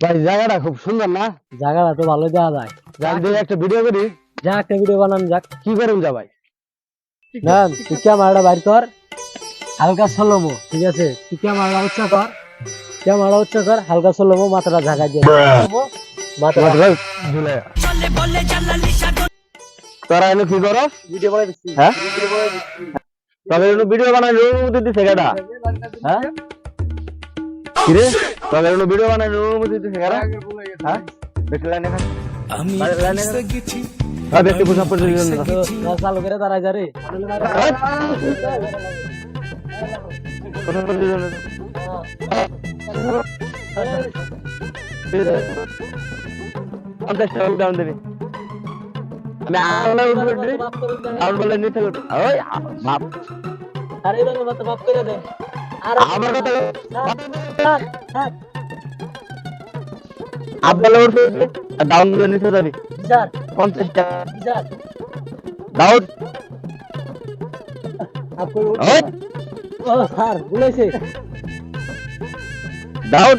ভাই জায়গাটা খুব সুন্দর না? জায়গাটা তো ভালো দেওয়া যায়। যাক দিয়ে একটা ভিডিও করি। যা একটা ভিডিও বানান যাক। কি করুন যা ভাই? না তুই ক্যামেরাটা বাইর কর, হালকা স্লোমো, ঠিক আছে? তুই ক্যামেরাটা উচ্চ কর, ক্যামেরা উচ্চ কর, হালকা স্লোমো, মাথাটা ঝাঁকাই দিয়ে মাথাটা ঝুলে তোরা এনে কি করস? ভিডিও বানাই দিচ্ছি। হ্যাঁ তবে এনে ভিডিও বানাই অনুমতি দিছে কেডা? হ্যাঁ কিরে তবে এনে ভিডিও বানাই অনুমতি দিছে কেডা? হ্যাঁ বেশি লাইনে খান আমি লাইনে গেছি আর ব্যক্তি পোশাক পরে জন্য তো চালু করে দাঁড়াই যা রে। পোশাক পরে জন্য ডাউন দেবে আমি আর বলে নিতে ওই বাপ আরে দাও মত মাফ করে দে। আর আমার কথা থাক আব্বালে উঠে ডাউন করে নিতে যাবি স্যার 50 টাকা স্যার ডাউন আপনি ওই ও স্যার বলেছে ডাউন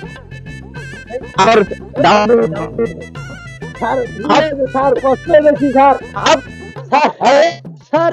আর ডাউন স্যার স্যার কষ্ট বেশি স্যার আপ স্যার এই স্যার